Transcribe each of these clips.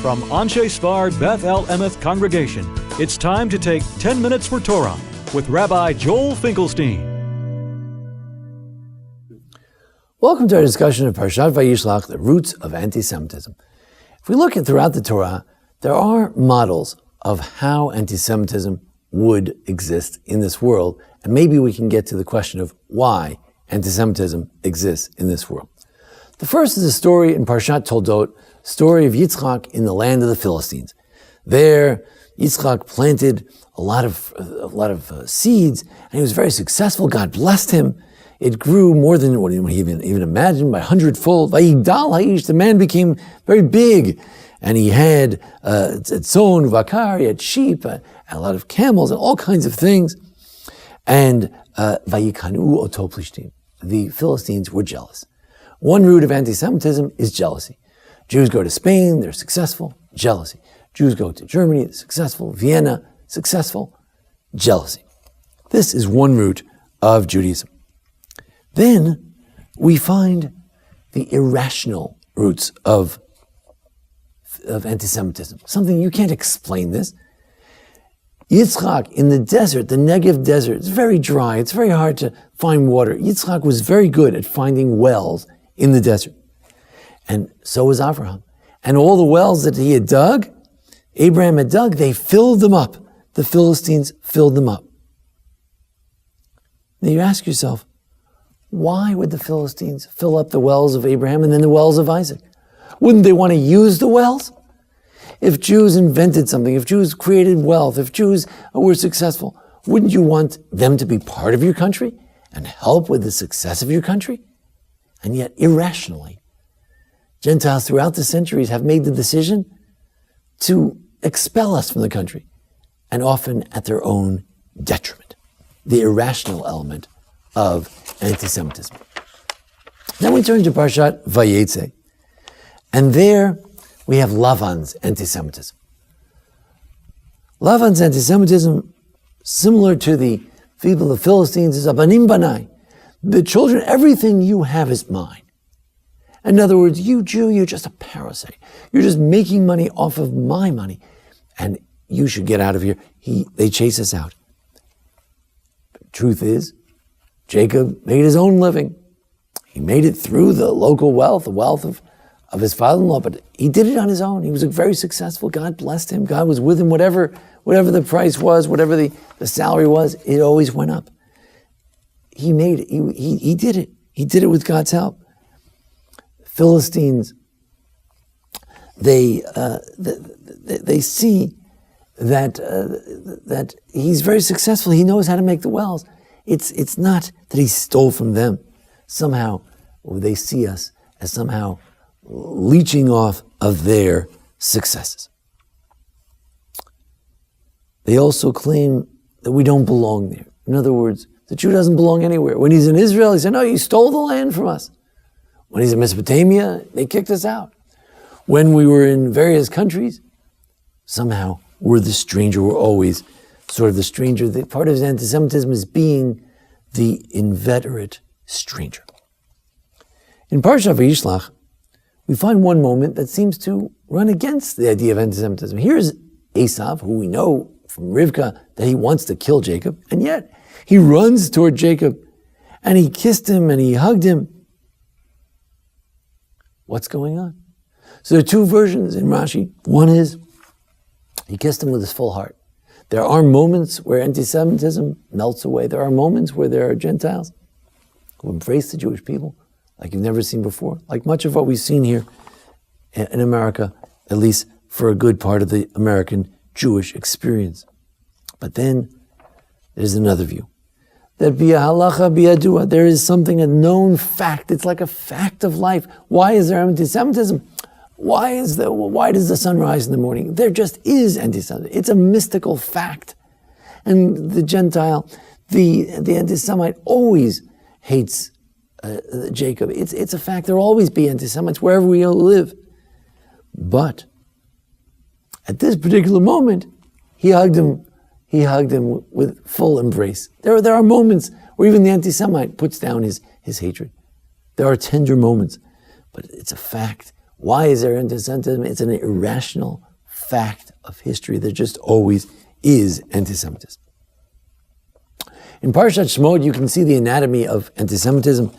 From Anshe Sfar Beth El Emeth Congregation, it's time to take 10 Minutes for Torah with Rabbi Joel Finkelstein. Welcome to our discussion of Parshat Vayishlach, the roots of anti-Semitism. If we look at throughout the Torah, there are models of how anti-Semitism would exist in this world, and maybe we can get to the question of why anti-Semitism exists in this world. The first is a story in Parshat Toldot, story of Yitzchak in the land of the Philistines. There, Yitzchak planted a lot of seeds, and he was very successful. God blessed him. It grew more than what he even imagined, by 100-fold. Vayigdal ha'ish, the man became very big, and he had tzon, vakar, he had sheep, a lot of camels, and all kinds of things. And vayikanu oto plishtim, the Philistines were jealous. One root of anti-Semitism is jealousy. Jews go to Spain, they're successful, jealousy. Jews go to Germany, they're successful. Vienna, successful, jealousy. This is one root of Judaism. Then we find the irrational roots of anti-Semitism. Something you can't explain this. Yitzchak in the desert, the Negev desert, it's very dry, it's very hard to find water. Yitzchak was very good at finding wells in the desert. And so was Abraham. And all the wells that he had dug, Abraham had dug, they filled them up. The Philistines filled them up. Now you ask yourself, why would the Philistines fill up the wells of Abraham and then the wells of Isaac? Wouldn't they want to use the wells? If Jews invented something, if Jews created wealth, if Jews were successful, wouldn't you want them to be part of your country and help with the success of your country? And yet, irrationally, Gentiles throughout the centuries have made the decision to expel us from the country, and often at their own detriment. The irrational element of anti-Semitism. Then we turn to Parshat Vayetze, and there we have Lavan's anti-Semitism. Lavan's anti-Semitism, similar to the people of the Philistines, is abanim banai. The children, everything you have is mine. In other words, you Jew, you're just a parasite. You're just making money off of my money, and you should get out of here. They chase us out. But truth is, Jacob made his own living. He made it through the local wealth, the wealth of his father-in-law, but he did it on his own. He was very successful. God blessed him. God was with him. Whatever the price was, whatever the salary was, it always went up. He made it. He did it. He did it with God's help. Philistines, they see that he's very successful. He knows how to make the wells. It's not that he stole from them. Somehow, they see us as somehow leeching off of their successes. They also claim that we don't belong there. In other words, the Jew doesn't belong anywhere. When he's in Israel, he said, no, you stole the land from us. When he's in Mesopotamia, they kicked us out. When we were in various countries, somehow we're the stranger. We're always sort of the stranger. Part of his anti-Semitism is being the inveterate stranger. In Parshat Vayishlach, we find one moment that seems to run against the idea of anti-Semitism. Here's Esav, who we know from Rivka that he wants to kill Jacob, and yet he runs toward Jacob, and he kissed him, and he hugged him. What's going on? So there are two versions in Rashi. One is, he kissed him with his full heart. There are moments where anti-Semitism melts away. There are moments where there are Gentiles who embrace the Jewish people like you've never seen before, like much of what we've seen here in America, at least for a good part of the American Jewish experience. But then there's another view. That b'halacha b'yadua, there is something, a known fact. It's like a fact of life. Why is there anti-Semitism? Why does the sun rise in the morning? There just is anti-Semitism. It's a mystical fact. And the Gentile, the anti-Semite always hates Jacob. It's a fact. There will always be anti-Semites wherever we live. But at this particular moment, he hugged him with full embrace. There are moments where even the anti-Semite puts down his hatred. There are tender moments, but it's a fact. Why is there anti-Semitism? It's an irrational fact of history. There just always is anti-Semitism. In Parshat Shemot, you can see the anatomy of anti-Semitism.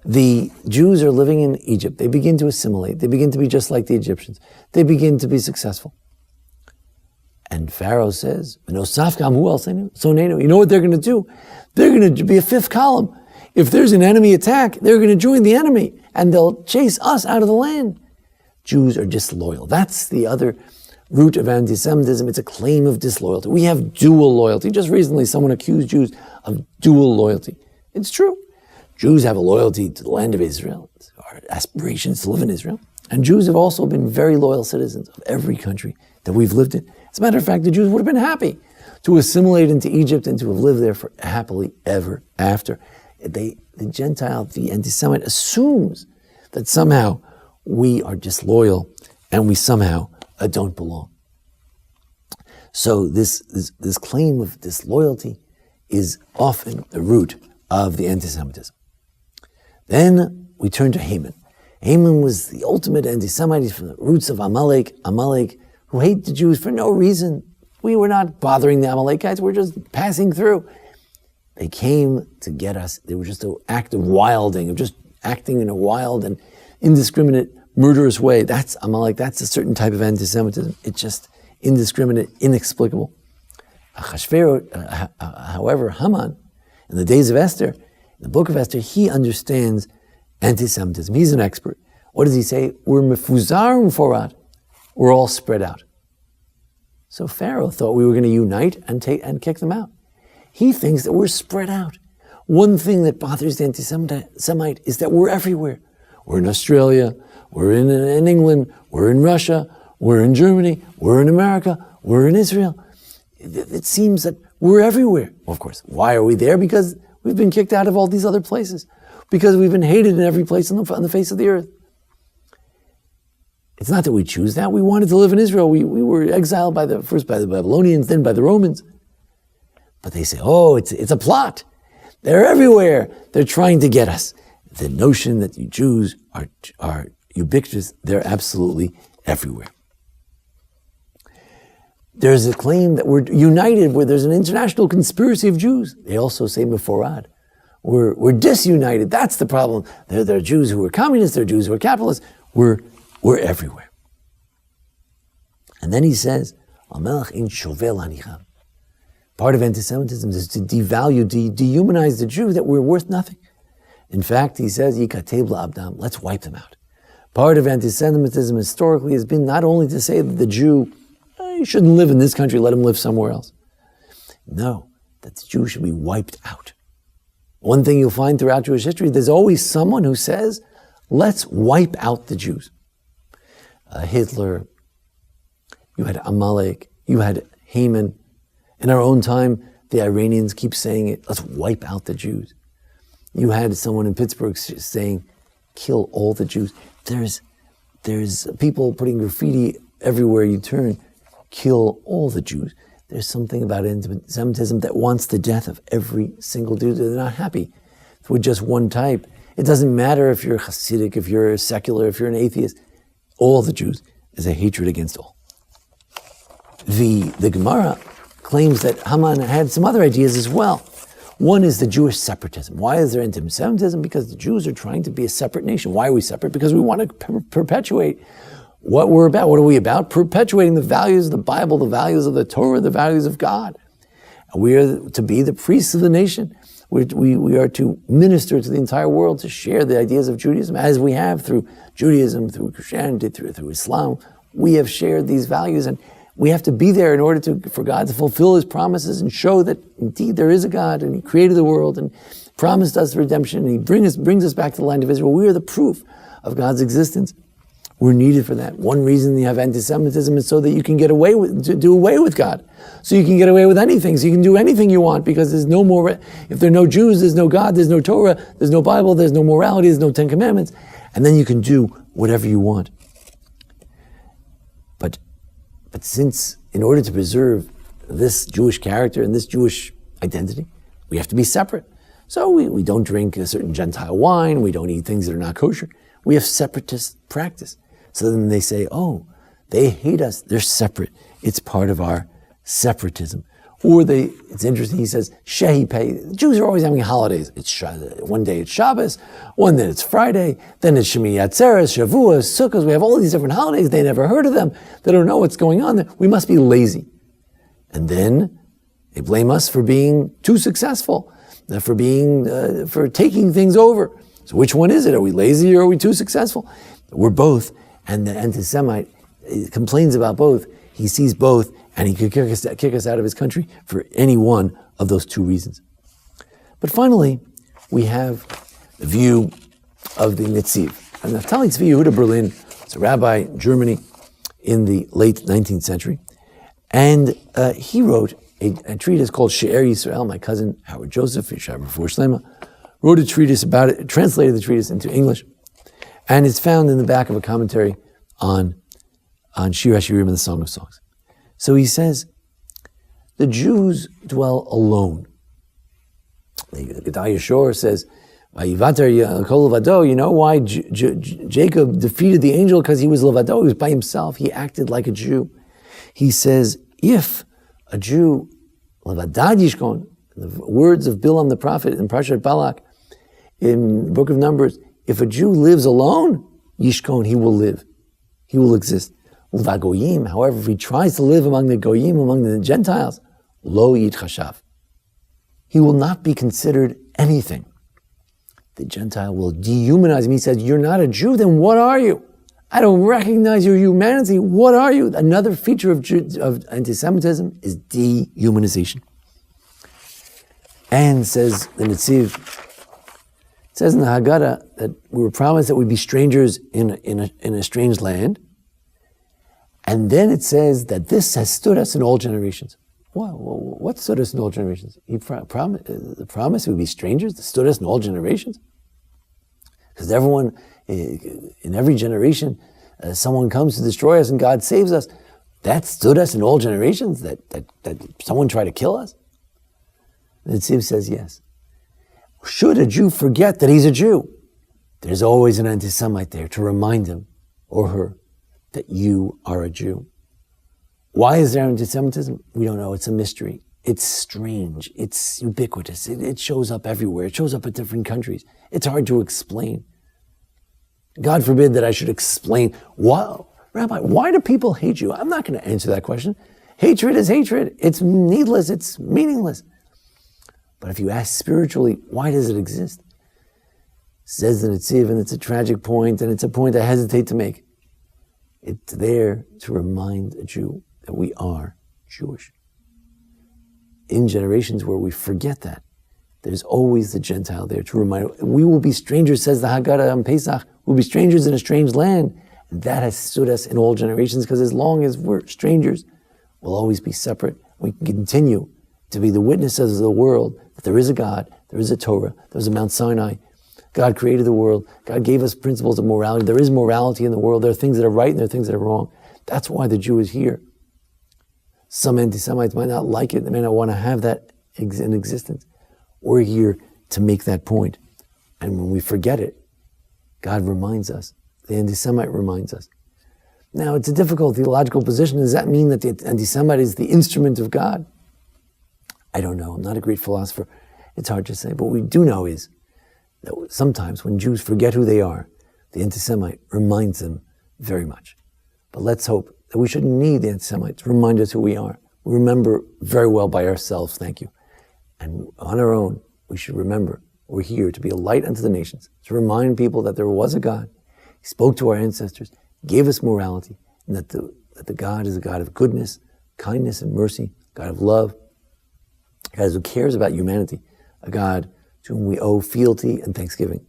The Jews are living in Egypt. They begin to assimilate. They begin to be just like the Egyptians. They begin to be successful. And Pharaoh says, you know what they're going to do? They're going to be a fifth column. If there's an enemy attack, they're going to join the enemy and they'll chase us out of the land. Jews are disloyal. That's the other root of anti-Semitism. It's a claim of disloyalty. We have dual loyalty. Just recently, someone accused Jews of dual loyalty. It's true. Jews have a loyalty to the land of Israel, our aspirations to live in Israel. And Jews have also been very loyal citizens of every country that we've lived in. As a matter of fact, the Jews would have been happy to assimilate into Egypt and to have lived there for happily ever after. The Gentile, the anti-Semite, assumes that somehow we are disloyal and we somehow don't belong. So this claim of disloyalty is often the root of the anti-Semitism. Then we turn to Haman. Haman was the ultimate anti-Semite. He's from the roots of Amalek, who hate the Jews for no reason. We were not bothering the Amalekites, we're just passing through. They came to get us. They were just an act of wilding, of just acting in a wild and indiscriminate, murderous way. That's Amalek, that's a certain type of anti-Semitism. It's just indiscriminate, inexplicable. However, Haman, in the days of Esther, in the book of Esther, he understands anti-Semitism. He's an expert. What does he say? We're mefuzar u'mforad. We're all spread out. So Pharaoh thought we were going to unite and kick them out. He thinks that we're spread out. One thing that bothers the anti-Semite is that we're everywhere. We're in Australia, we're in England, we're in Russia, we're in Germany, we're in America, we're in Israel. It seems that we're everywhere. Well, of course, why are we there? Because we've been kicked out of all these other places. Because we've been hated in every place on the face of the earth. It's not that we choose that. We wanted to live in Israel. We were exiled first by the Babylonians, then by the Romans. But they say, oh, it's a plot. They're everywhere. They're trying to get us. The notion that the Jews are ubiquitous, they're absolutely everywhere. There's a claim that we're united, where there's an international conspiracy of Jews. They also say Meforad. We're disunited. That's the problem. There are Jews who are communists, there are Jews who are capitalists. We're everywhere. And then he says, part of anti-Semitism is to devalue, dehumanize the Jew, that we're worth nothing. In fact, he says, let's wipe them out. Part of anti-Semitism historically has been not only to say that the Jew, you shouldn't live in this country, let him live somewhere else. No, that the Jew should be wiped out. One thing you'll find throughout Jewish history, there's always someone who says, let's wipe out the Jews. Hitler, you had Amalek, you had Haman. In our own time, the Iranians keep saying it, let's wipe out the Jews. You had someone in Pittsburgh saying, kill all the Jews. There's people putting graffiti everywhere you turn, kill all the Jews. There's something about anti-Semitism that wants the death of every single Jew. They're not happy with just one type. It doesn't matter if you're Hasidic, if you're secular, if you're an atheist. All the Jews is a hatred against all. The Gemara claims that Haman had some other ideas as well. One is the Jewish separatism. Why is there anti-Semitism? Because the Jews are trying to be a separate nation. Why are we separate? Because we want to perpetuate what we're about. What are we about? Perpetuating the values of the Bible, the values of the Torah, the values of God. And we are to be the priests of the nation. We are to minister to the entire world, to share the ideas of Judaism, as we have through Judaism, through Christianity, through Islam. We have shared these values, and we have to be there in order for God to fulfill His promises and show that indeed there is a God, and He created the world and promised us redemption, and He brings us back to the land of Israel. We are the proof of God's existence. We're needed for that. One reason you have anti-Semitism is so that you can do away with God. So you can get away with anything. So you can do anything you want, because there's no more, if there are no Jews, there's no God, there's no Torah, there's no Bible, there's no morality, there's no Ten Commandments. And then you can do whatever you want. But since, in order to preserve this Jewish character and this Jewish identity, we have to be separate. So we don't drink a certain Gentile wine, we don't eat things that are not kosher. We have separatist practice. So then they say, oh, they hate us. They're separate. It's part of our separatism. Or it's interesting, he says, Shehi Pei. The Jews are always having holidays. One day it's Shabbos, one day it's Friday, then it's Shemini Atzeres, Shavuos, Sukkot. We have all these different holidays. They never heard of them. They don't know what's going on there. We must be lazy. And then they blame us for being too successful, for taking things over. So which one is it? Are we lazy or are we too successful? We're both. And the anti-Semite complains about both. He sees both, and he could kick us out of his country for any one of those two reasons. But finally, we have the view of the Netziv. And Naftali Tzvi Yehuda Berlin was a rabbi in Germany in the late 19th century. And he wrote a treatise called She'er Yisrael. My cousin Howard Joseph, Yeshav Refuah Shlema, wrote a treatise about it, translated the treatise into English, and it's found in the back of a commentary on Shir HaShirim and the Song of Songs. So he says, the Jews dwell alone. The Gedaliah Shor says, you know why Jacob defeated the angel? Because he was levado, he was by himself, he acted like a Jew. He says, if a Jew, levadad yishkon, the words of Bilam the prophet in Parshat Balak, in the book of Numbers, if a Jew lives alone, yishkon, he will live. He will exist. Uvagoyim, however, if he tries to live among the goyim, among the Gentiles, lo yitchashav. He will not be considered anything. The Gentile will dehumanize him. He says, you're not a Jew, then what are you? I don't recognize your humanity. What are you? Another feature of anti-Semitism is dehumanization. And says the Netziv, it says in the Haggadah that we were promised that we'd be strangers in a strange land. And then it says that this has stood us in all generations. What stood us in all generations? The promise we'd be strangers that stood us in all generations? Because everyone, in every generation, someone comes to destroy us and God saves us. That stood us in all generations? That someone tried to kill us? The Netziv says yes. Should a Jew forget that he's a Jew, there's always an anti-Semite there to remind him or her that you are a Jew. Why is there anti-Semitism? We don't know. It's a mystery. It's strange. It's ubiquitous. It shows up everywhere. It shows up at different countries. It's hard to explain. God forbid that I should explain, Rabbi, why do people hate you? I'm not going to answer that question. Hatred is hatred. It's needless. It's meaningless. But if you ask spiritually, why does it exist? Says the Netziv, and it's a tragic point, and it's a point I hesitate to make. It's there to remind a Jew that we are Jewish. In generations where we forget that, there's always the Gentile there to remind. We will be strangers, says the Haggadah on Pesach. We'll be strangers in a strange land. And that has stood us in all generations, because as long as we're strangers, we'll always be separate. We can continue to be the witnesses of the world that there is a God, there is a Torah, there's a Mount Sinai. God created the world. God gave us principles of morality. There is morality in the world. There are things that are right and there are things that are wrong. That's why the Jew is here. Some anti-Semites might not like it. They may not want to have that in existence. We're here to make that point. And when we forget it, God reminds us. The anti-Semite reminds us. Now, it's a difficult theological position. Does that mean that the anti-Semite is the instrument of God? I don't know. I'm not a great philosopher. It's hard to say. But what we do know is that sometimes when Jews forget who they are, the anti-Semite reminds them very much. But let's hope that we shouldn't need the anti-Semite to remind us who we are. We remember very well by ourselves, thank you. And on our own, we should remember we're here to be a light unto the nations, to remind people that there was a God. He spoke to our ancestors, gave us morality, and that the God is a God of goodness, kindness, and mercy, God of love, a God who cares about humanity, a God to whom we owe fealty and thanksgiving.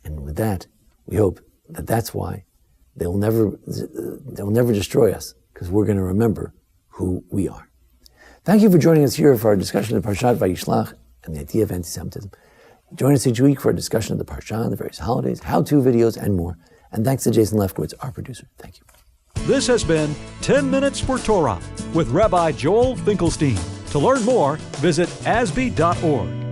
And with that, we hope that that's why they'll never destroy us, because we're going to remember who we are. Thank you for joining us here for our discussion of Parshat Vayishlach and the idea of anti-Semitism. Join us each week for a discussion of the Parsha, the various holidays, how-to videos, and more. And thanks to Jason Lefkowitz, our producer. Thank you. This has been 10 Minutes for Torah with Rabbi Joel Finkelstein. To learn more, visit asb.org.